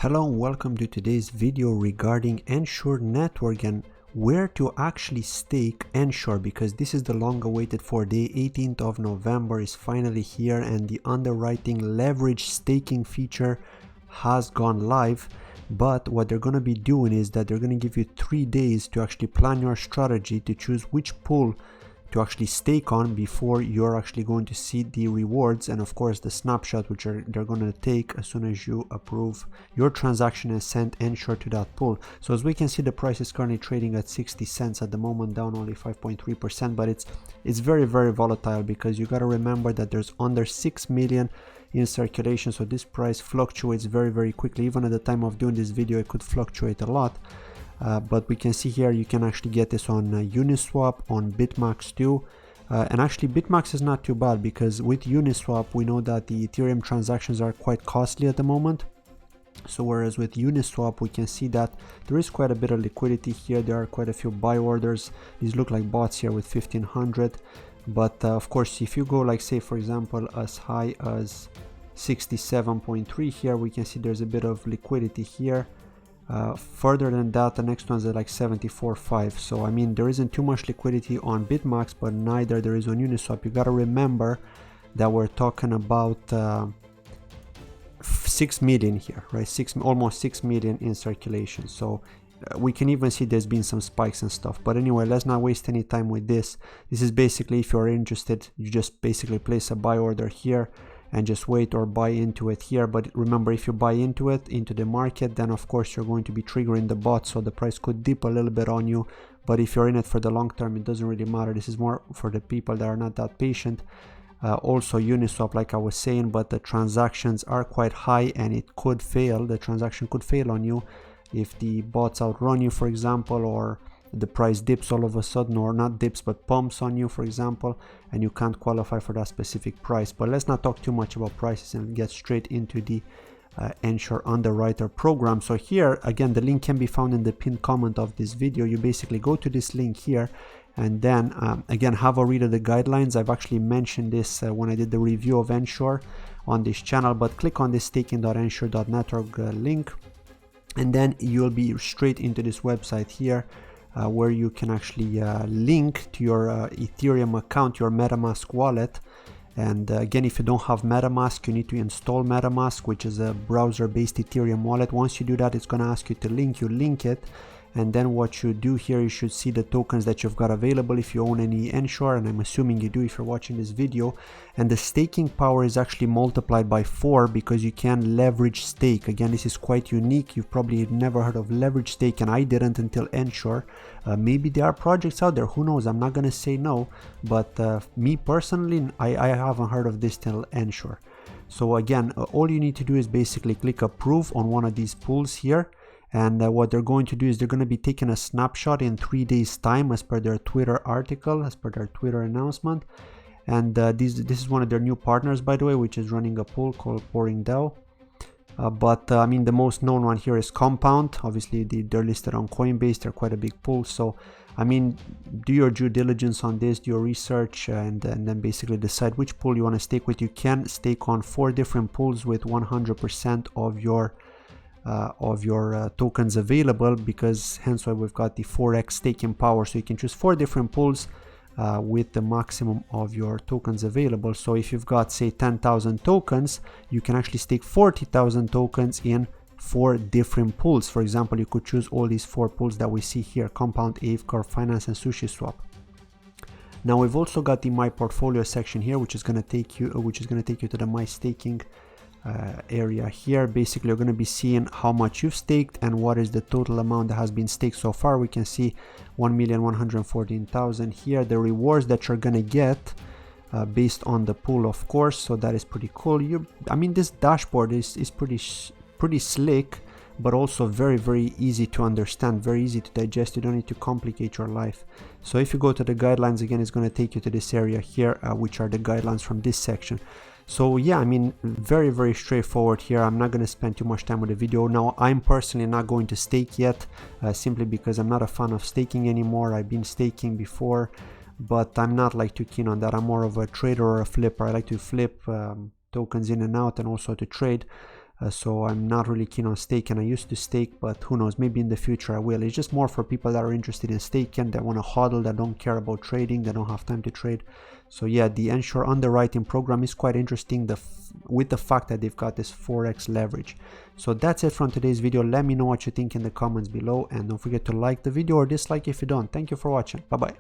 Hello and welcome to today's video regarding NSURE network and where to actually stake NSURE, because this is the long awaited for. Day 18th of November is finally here and the underwriting leverage staking feature has gone live. But what they're going to be doing is that they're going to give you 3 days to actually plan your strategy to choose which pool to actually stake on before you're actually going to see the rewards and of course the snapshot which they're going to take as soon as you approve your transaction and send NSURE to that pool. So as we can see, the price is currently trading at 60 cents at the moment, down only 5.3%, but it's very volatile, because you got to remember that there's under 6 million in circulation, so this price fluctuates very quickly. Even at the time of doing this video it could fluctuate a lot. But we can see here you can actually get this on Uniswap, on BitMax too, and actually BitMax is not too bad, because with Uniswap we know that the Ethereum transactions are quite costly at the moment. So whereas with Uniswap we can see that there is quite a bit of liquidity here. There are quite a few buy orders. These look like bots here with 1500, but of course if you go, like, say for example as high as 67.3 here, we can see there's a bit of liquidity here. Further than that, the next one's at like 74.5. So I mean, there isn't too much liquidity on BitMax, but neither there is on Uniswap. You gotta remember that we're talking about 6 million here, right? Almost 6 million in circulation. So we can even see there's been some spikes and stuff. But anyway, let's not waste any time with this. This is basically, if you're interested, you just basically place a buy order here and just wait, or buy into it here. But remember, if you buy into it, into the market, then of course you're going to be triggering the bot, so the price could dip a little bit on you. But if you're in it for the long term, it doesn't really matter. This is more for the people that are not that patient. Also Uniswap, like I was saying, but the transactions are quite high and it could fail. The transaction could fail on you if the bots outrun you, for example, or the price dips all of a sudden, or not dips but pumps on you, for example, and you can't qualify for that specific price. But let's not talk too much about prices and get straight into the NSURE Underwriter program. So here again, the link can be found in the pinned comment of this video. You basically go to this link here and then again have a read of the guidelines. I've actually mentioned this when I did the review of NSURE on this channel, but click on this staking.nsure.network link and then you'll be straight into this website here, where you can actually link to your Ethereum account, your MetaMask wallet. And again, if you don't have MetaMask, you need to install MetaMask, which is a browser-based Ethereum wallet. Once you do that, it's going to ask you to link. You link it, and then what you do here, you should see the tokens that you've got available if you own any NSURE, and I'm assuming you do if you're watching this video. And the staking power is actually multiplied by 4 because you can leverage stake. Again, this is quite unique. You've probably never heard of leverage stake, and I didn't until NSURE. Maybe there are projects out there, who knows, I'm not going to say no, but me personally, I haven't heard of this till NSURE. So again, all you need to do is basically click approve on one of these pools here. And what they're going to do is they're going to be taking a snapshot in 3 days time, as per their Twitter article, as per their Twitter announcement. And this is one of their new partners, by the way, which is running a pool called Pouring DAO. But I mean, the most known one here is Compound. Obviously they're listed on Coinbase. They're quite a big pool. So I mean, do your due diligence on this, do your research, and then basically decide which pool you want to stake with. You can stake on 4 different pools with 100% of your tokens available, because hence why we've got the 4x staking power. So you can choose 4 different pools with the maximum of your tokens available. So if you've got, say, 10,000 tokens, you can actually stake 40,000 tokens in 4 different pools. For example, you could choose all these 4 pools that we see here: Compound, Aave, Core Finance, and SushiSwap. Now we've also got the My Portfolio section here, which is going to take you to the My Staking area here. Basically, you're going to be seeing how much you've staked and what is the total amount that has been staked so far. We can see 1,114,000 here. The rewards that you're going to get based on the pool, of course. So that is pretty cool. I mean, this dashboard is pretty slick, but also very easy to understand, very easy to digest. You don't need to complicate your life. So if you go to the guidelines again, it's going to take you to this area here, which are the guidelines from this section. So yeah, I mean, very straightforward here. I'm not going to spend too much time with the video. Now, I'm personally not going to stake yet, simply because I'm not a fan of staking anymore. I've been staking before, but I'm not like too keen on that. I'm more of a trader or a flipper. I like to flip tokens in and out, and also to trade. So I'm not really keen on staking. I used to stake, but who knows, maybe in the future I will. It's just more for people that are interested in staking, that want to hodl, that don't care about trading, that don't have time to trade. So yeah, the NSURE underwriting program is quite interesting with the fact that they've got this 4x leverage. So that's it from today's video. Let me know what you think in the comments below, and don't forget to like the video or dislike if you don't. Thank you for watching. Bye bye.